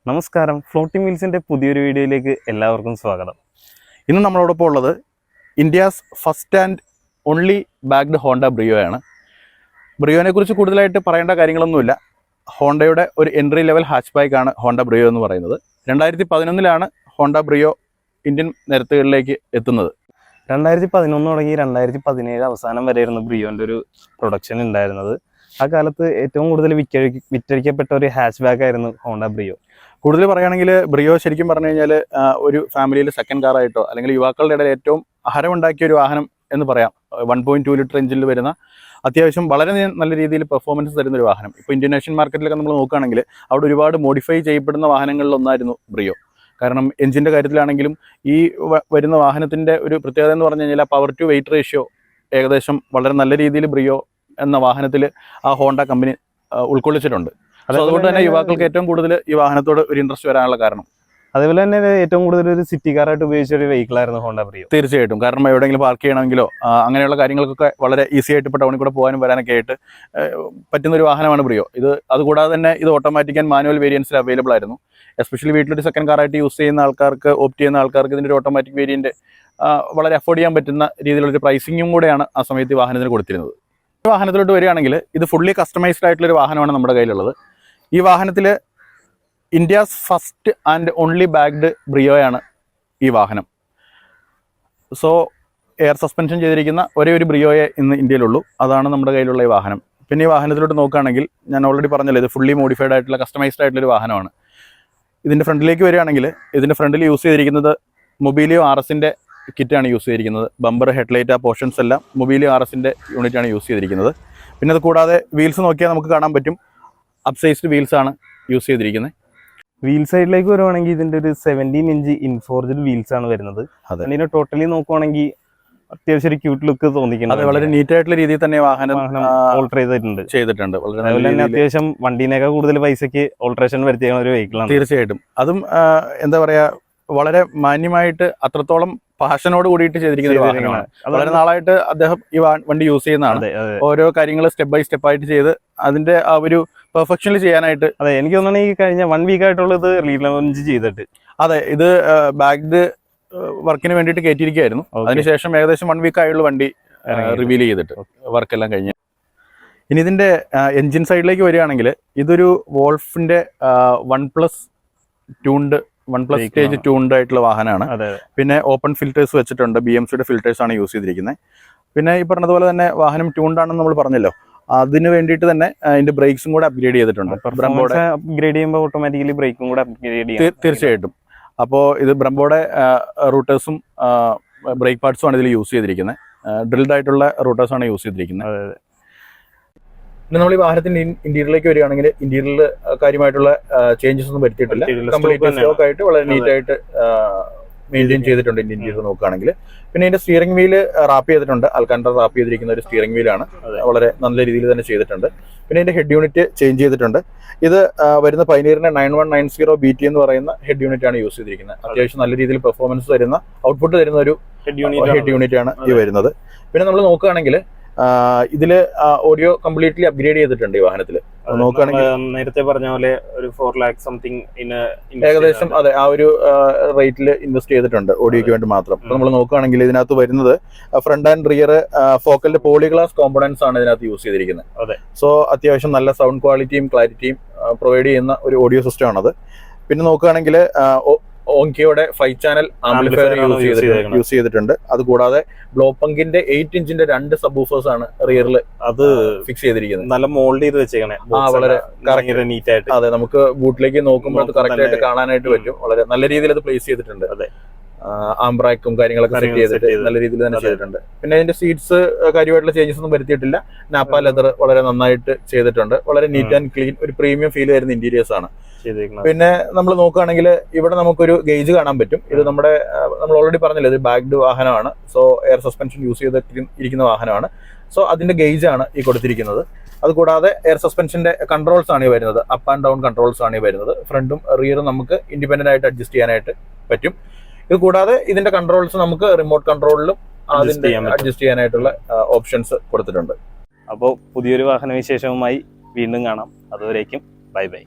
നമസ്കാരം, ഫ്ലോട്ടിംഗ് വീൽസിൻ്റെ പുതിയൊരു വീഡിയോയിലേക്ക് എല്ലാവർക്കും സ്വാഗതം. ഇന്ന് നമ്മളോടൊപ്പം ഉള്ളത് India's first and only bagged Honda ബ്രിയോയാണ്. ബ്രിയോനെ കുറിച്ച് കൂടുതലായിട്ട് പറയേണ്ട കാര്യങ്ങളൊന്നുമില്ല. ഹോണ്ടയുടെ ഒരു എൻട്രി ലെവൽ ഹാച്ച് ബാക്കാണ് ഹോണ്ട ബ്രിയോ എന്ന് പറയുന്നത്. 2011 ഹോണ്ട ബ്രിയോ ഇന്ത്യൻ നിരത്തുകളിലേക്ക് എത്തുന്നത്. 2011 തുടങ്ങി 2017 അവസാനം വരെയായിരുന്നു ബ്രിയോൻ്റെ ഒരു പ്രൊഡക്ഷൻ ഉണ്ടായിരുന്നത്. ആ കാലത്ത് ഏറ്റവും കൂടുതൽ വിറ്റഴിക്കപ്പെട്ട ഒരു ഹാച്ച് ബാക്ക് ആയിരുന്നു ഹോണ്ട ബ്രിയോ. കൂടുതൽ പറയുകയാണെങ്കിൽ ബ്രിയോ ശരിക്കും പറഞ്ഞു കഴിഞ്ഞാൽ ഒരു ഫാമിലിയിൽ സെക്കൻഡ് കാറായിട്ടോ അല്ലെങ്കിൽ യുവാക്കളുടെ ഇടയിൽ ഏറ്റവും ഹരമുണ്ടാക്കിയ ഒരു വാഹനം എന്ന് പറയാം. 1.2 ലിറ്റർ എഞ്ചിനിൽ വരുന്ന അത്യാവശ്യം വളരെ നല്ല രീതിയിൽ പെർഫോമൻസ് തരുന്ന ഒരു വാഹനം. ഇപ്പോൾ ഇന്ത്യൻ മാർക്കറ്റിലൊക്കെ നമ്മൾ നോക്കുകയാണെങ്കിൽ അവിടെ ഒരുപാട് മോഡിഫൈ ചെയ്യപ്പെടുന്ന വാഹനങ്ങളിലൊന്നായിരുന്നു ബ്രിയോ. കാരണം എഞ്ചിൻ്റെ കാര്യത്തിലാണെങ്കിലും ഈ വരുന്ന വാഹനത്തിൻ്റെ ഒരു പ്രത്യേകത എന്ന് പറഞ്ഞു കഴിഞ്ഞാൽ പവർ ടു വെയിറ്റ് റേഷ്യോ ഏകദേശം വളരെ നല്ല രീതിയിൽ ബ്രിയോ എന്ന വാഹനത്തിൽ ആ ഹോണ്ട കമ്പനി ഉൾക്കൊള്ളിച്ചിട്ടുണ്ട്. അതുകൊണ്ട് തന്നെ യുവാക്കൾക്ക് ഏറ്റവും കൂടുതൽ ഈ വാഹനത്തോട് ഒരു ഇൻട്രസ്റ്റ് വരാനുള്ള കാരണം. അതേപോലെ തന്നെ ഏറ്റവും കൂടുതൽ ഒരു സിറ്റി കാറായിട്ട് ഉപയോഗിച്ച ഒരു വെഹിക്കിളായിരുന്നു ഹോണ്ട ബ്രിയോ. തീർച്ചയായിട്ടും. കാരണം എവിടെയെങ്കിലും പാർക്ക് ചെയ്യണമെങ്കിലോ അങ്ങനെയുള്ള കാര്യങ്ങൾക്കൊക്കെ വളരെ ഈസി ആയിട്ട് ഇപ്പോൾ ടൗണിൽ കൂടെ പോകാനും വരാനൊക്കെ ആയിട്ട് പറ്റുന്ന ഒരു വാഹനമാണ് ബ്രിയോ. അതുകൂടാതെ തന്നെ ഇത് ഓട്ടോമാറ്റിക് ആൻഡ് മാനുവൽ വേരിയൻസിൽ അവൈലബിൾ ആയിരുന്നു. എസ്പെഷ്യലി വീട്ടിലൊരു സെക്കൻഡ് കാറായിട്ട് യൂസ് ചെയ്യുന്ന ആൾക്കാർക്ക്, ഓപ്റ്റ് ചെയ്യുന്ന ആൾക്കാർക്ക് ഇതിൻ്റെ ഒരു ഓട്ടോമാറ്റിക് വേരിയൻറ്റ് വളരെ അഫോർഡ് ചെയ്യാൻ പറ്റുന്ന രീതിയിലുള്ളൊരു പ്രൈസിങ്ങും കൂടെയാണ് ആ സമയത്ത് ഈ വാഹനത്തിന് കൊടുത്തിരുന്നത്. ഈ വാഹനത്തിലോട്ട് വരികയാണെങ്കിൽ ഇത് ഫുള്ളി കസ്റ്റമൈസ്ഡ് ആയിട്ടുള്ളൊരു വാഹനമാണ് നമ്മുടെ കയ്യിലുള്ളത്. ഈ വാഹനത്തിൽ ഇന്ത്യാസ് ഫസ്റ്റ് ആൻഡ് ഓൺലി ബാഗ്ഡ് ബ്രിയോയാണ് ഈ വാഹനം. സോ എയർ സസ്പെൻഷൻ ചെയ്തിരിക്കുന്ന ഒരേ ഒരു ബ്രിയോയെ ഇന്ന് ഇന്ത്യയിലുള്ളൂ. അതാണ് നമ്മുടെ കയ്യിലുള്ള ഈ വാഹനം. പിന്നെ ഈ വാഹനത്തിലോട്ട് നോക്കുകയാണെങ്കിൽ ഞാൻ ഓൾറെഡി പറഞ്ഞല്ലോ, ഇത് ഫുള്ളി മോഡിഫൈഡ് ആയിട്ടുള്ള കസ്റ്റമൈസ്ഡ് ആയിട്ടുള്ളൊരു വാഹനമാണ്. ഇതിൻ്റെ ഫ്രണ്ടിലേക്ക് വരികയാണെങ്കിൽ ഇതിൻ്റെ ഫ്രണ്ടിൽ യൂസ് ചെയ്തിരിക്കുന്നത് മൊബീലിയോ RSൻ്റെ കിറ്റാണ് യൂസ് ചെയ്തിരിക്കുന്നത്. ബമ്പർ, ഹെഡ്ലൈറ്റ്, ആ പോർഷൻസ് എല്ലാം മൊബീലിയോ RSൻ്റെ യൂണിറ്റാണ് യൂസ് ചെയ്തിരിക്കുന്നത്. പിന്നെ അത് കൂടാതെ വീൽസ് നോക്കിയാൽ നമുക്ക് കാണാൻ പറ്റും, അപ്സൈസ്ഡ് വീൽസാണ് യൂസ് ചെയ്തിരിക്കുന്നത്. വീൽ സൈഡിലേക്ക് വരുവാണെങ്കിൽ ഇതിൻ്റെ ഒരു 17 ഇഞ്ച് ഇൻഫോർജ്ഡ് വീൽസ് ആണ് വരുന്നത്. അതിന് ടോട്ടലി നോക്കുവാണെങ്കിൽ അത്യാവശ്യം ഒരു ക്യൂട്ട് ലുക്ക് തോന്നിക്കുന്നത്. അത് വളരെ നീറ്റ് ആയിട്ടുള്ള രീതിയിൽ തന്നെ വാഹനം ഓൾട്ടർ ചെയ്തിട്ടുണ്ട്. അതുപോലെ തന്നെ അത്യാവശ്യം വണ്ടീനേക്കാൾ കൂടുതൽ പൈസക്ക് ഓൾട്ടറേഷൻ വരുത്തിയ ഒരു വെഹിക്കിളാണ്. തീർച്ചയായിട്ടും. അതും എന്താ പറയാ, വളരെ മാന്യമായിട്ട് അത്രത്തോളം പാഷനോട് കൂടിയിട്ട് ചെയ്തിരിക്കുന്ന ഒരു വാഹനമാണ്. വളരെ നാളായിട്ട് അദ്ദേഹം ഈ വണ്ടി യൂസ് ചെയ്യുന്നതാണ്. ഓരോ കാര്യങ്ങൾ സ്റ്റെപ്പ് ബൈ സ്റ്റെപ്പ് ആയിട്ട് ചെയ്ത് അതിന്റെ ആ ഒരു പെർഫെക്ഷനിൽ ചെയ്യാനായിട്ട്. അതെ, എനിക്ക് തോന്നുന്നു ഈ കഴിഞ്ഞ 1 വീക്ക് ആയിട്ടുള്ളത് റീലോഞ്ച് ചെയ്തിട്ട്. അതെ, ഇത് ബാഗ്ഡ് വർക്കിന് വേണ്ടിയിട്ട് കയറ്റിയിരിക്കുകയായിരുന്നു. അതിനുശേഷം ഏകദേശം 1 വീക്ക് ആയുള്ള വണ്ടി റിവീൽ ചെയ്തിട്ട് വർക്കെല്ലാം കഴിഞ്ഞ്. ഇനി ഇതിന്റെ എൻജിൻ സൈഡിലേക്ക് വരികയാണെങ്കിൽ ഇതൊരു വോൾഫിന്റെ 1+ സ്റ്റേജ് ട്യൂൺഡ് ആയിട്ടുള്ള വാഹനമാണ്. പിന്നെ ഓപ്പൺ ഫിൽറ്റേഴ്സ് വെച്ചിട്ടുണ്ട്. BMCയുടെ ഫിൽറ്റേഴ്സ് ആണ് യൂസ് ചെയ്തിരിക്കുന്നത്. പിന്നെ ഈ പറഞ്ഞതുപോലെ തന്നെ വാഹനം ട്യൂൺഡ് ആണെന്ന് നമ്മൾ പറഞ്ഞല്ലോ, അതിന് വേണ്ടിയിട്ട് തന്നെ അതിന്റെ ബ്രേക്സും കൂടെ അപ്ഗ്രേഡ് ചെയ്തിട്ടുണ്ട്. അപ്ഗ്രേഡ് ചെയ്യുമ്പോൾ ഓട്ടോമാറ്റിക്കലി ബ്രേക്കും കൂടെ അപ്ഗ്രേഡ് ചെയ്യാം. തീർച്ചയായിട്ടും. അപ്പോൾ ഇത് ബ്രംബോയുടെ റൂട്ടേഴ്സും ബ്രേക്ക് പാർട്സും ആണ് ഇതിൽ യൂസ് ചെയ്തിരിക്കുന്നത്. ഡ്രിൽഡ് ആയിട്ടുള്ള റൂട്ടേഴ്സാണ് യൂസ് ചെയ്തിരിക്കുന്നത്. പിന്നെ നമ്മൾ ഈ വാഹനത്തിന്റെ ഇന്റീരിയറിലേക്ക് വരികയാണെങ്കിൽ ഇന്റീരിയറിൽ കാര്യമായിട്ടുള്ള ചേഞ്ചസ് ഒന്നും വരുത്തിയിട്ടില്ല. കംപ്ലീറ്റ് സ്റ്റോക്ക് ആയിട്ട് വളരെ നീറ്റ് ആയിട്ട് മെയിൻറ്റെയിൻ ചെയ്തിട്ടുണ്ട് ഇന്റീരിയർ നോക്കുകയാണെങ്കിൽ. പിന്നെ ഇതിന്റെ സ്റ്റിയറിംഗ് വീല് റാപ്പ് ചെയ്തിട്ടുണ്ട്. അൽക്കാൻഡർ റാപ്പ് ചെയ്തിരിക്കുന്ന ഒരു സ്റ്റിയറിംഗ് വീലാണ്. വളരെ നല്ല രീതിയിൽ തന്നെ ചെയ്തിട്ടുണ്ട്. പിന്നെ ഇതിന്റെ ഹെഡ് യൂണിറ്റ് ചേഞ്ച് ചെയ്തിട്ടുണ്ട്. ഇത് വരുന്ന പൈനീറിന്റെ 9190 BT എന്ന് പറയുന്ന ഹെഡ് യൂണിറ്റ് ആണ് യൂസ് ചെയ്തിരിക്കുന്നത്. അത്യാവശ്യം നല്ല രീതിയിൽ പെർഫോമൻസ് തരുന്ന, ഔട്ട്പുട്ട് തരുന്ന ഒരു ഹെഡ് യൂണിറ്റ് ആണ് ഈ വരുന്നത്. പിന്നെ നമ്മൾ നോക്കുകയാണെങ്കിൽ ഇതില് ഓഡിയോ കംപ്ലീറ്റ്ലി അപ്ഗ്രേഡ് ചെയ്തിട്ടുണ്ട് ഈ വാഹനത്തിൽ. നോക്കുകയാണെങ്കിൽ നേരത്തെ പറഞ്ഞ പോലെ ഒരു 4 lakh സംതിങ് ഏകദേശം അതെ ആ ഒരു റേറ്റിൽ ഇൻവെസ്റ്റ് ചെയ്തിട്ടുണ്ട് ഓഡിയോയ്ക്ക് വേണ്ടി മാത്രം. അപ്പൊ നമ്മൾ നോക്കുകയാണെങ്കിൽ ഇതിനകത്ത് വരുന്നത് ഫ്രണ്ട് ആൻഡ് റിയർ ഫോക്കലിന്റെ പോളിഗ്ലാസ് കോമ്പണൻസ് ആണ് ഇതിനകത്ത് യൂസ് ചെയ്തിരിക്കുന്നത്. സോ അത്യാവശ്യം നല്ല സൗണ്ട് ക്വാളിറ്റിയും ക്ലാരിറ്റിയും പ്രൊവൈഡ് ചെയ്യുന്ന ഒരു ഓഡിയോ സിസ്റ്റം ആണത്. പിന്നെ നോക്കുകയാണെങ്കിൽ ഓങ്കിയോടെ 5 ചാനൽ ആംപ്ലിഫയർ യൂസ് ചെയ്തിട്ടുണ്ട്. അതുകൂടാതെ ബ്ലോപങ്കിന്റെ 8 ഇഞ്ചിന്റെ 2 സബ്വൂഫേഴ്സ് ആണ് റിയറിൽ അത് ഫിക്സ് ചെയ്തിരിക്കുന്നത്. നല്ല മോൾഡ് ചെയ്ത് വെച്ചേക്കണേ. വളരെ നീറ്റ് ആയിട്ട്. അതെ, നമുക്ക് ബൂട്ടിലേക്ക് നോക്കുമ്പോൾ അത് കറക്റ്റ് ആയിട്ട് കാണാനായിട്ട് പറ്റും. വളരെ നല്ല രീതിയിൽ അത് പ്ലേസ് ചെയ്തിട്ടുണ്ട്. അതെ, ആംബ്രാക്കും കാര്യങ്ങളൊക്കെ സെറ്റ് ചെയ്തിട്ട് നല്ല രീതിയിൽ തന്നെ ചെയ്തിട്ടുണ്ട്. പിന്നെ അതിന്റെ സീറ്റ്സ് കാര്യമായിട്ടുള്ള ചേഞ്ചസ് ഒന്നും വരുത്തിയിട്ടില്ല. നാപ്പ ലെതർ വളരെ നന്നായിട്ട് ചെയ്തിട്ടുണ്ട്. വളരെ നീറ്റ് ആൻഡ് ക്ലീൻ, ഒരു പ്രീമിയം ഫീൽ വരുന്ന ഇന്റീരിയേഴ്സ് ആണ്. പിന്നെ നമ്മൾ നോക്കുകയാണെങ്കിൽ ഇവിടെ നമുക്കൊരു ഗേജ് കാണാൻ പറ്റും. ഇത് നമ്മൾ ഓൾറെഡി പറഞ്ഞില്ല, ഇത് ബാഗ്ഡ് വാഹനമാണ്. സോ എയർ സസ്പെൻഷൻ യൂസ് ചെയ്തിരിക്കുന്ന വാഹനമാണ്. സോ അതിന്റെ ഗേജ് ആണ് ഈ കൊടുത്തിരിക്കുന്നത്. അതുകൂടാതെ എയർ സസ്പെൻഷന്റെ കൺട്രോൾസ് ആണ് ഈ വരുന്നത്. അപ്പ് ആൻഡ് ഡൗൺ കൺട്രോൾസ് ആണ് ഈ വരുന്നത്. ഫ്രണ്ടും റിയറും നമുക്ക് ഇൻഡിപെൻഡന്റ് ആയിട്ട് അഡ്ജസ്റ്റ് ചെയ്യാനായിട്ട് പറ്റും. ഇത് കൂടാതെ ഇതിന്റെ കൺട്രോൾസ് നമുക്ക് റിമോട്ട് കൺട്രോളിലും അതിന്റെ അഡ്ജസ്റ്റ് ചെയ്യാനായിട്ടുള്ള ഓപ്ഷൻസ് കൊടുത്തിട്ടുണ്ട്. അപ്പോൾ പുതിയൊരു വാഹന വിശേഷവുമായി വീണ്ടും കാണാം. അതുവരേക്കും ബൈ ബൈ.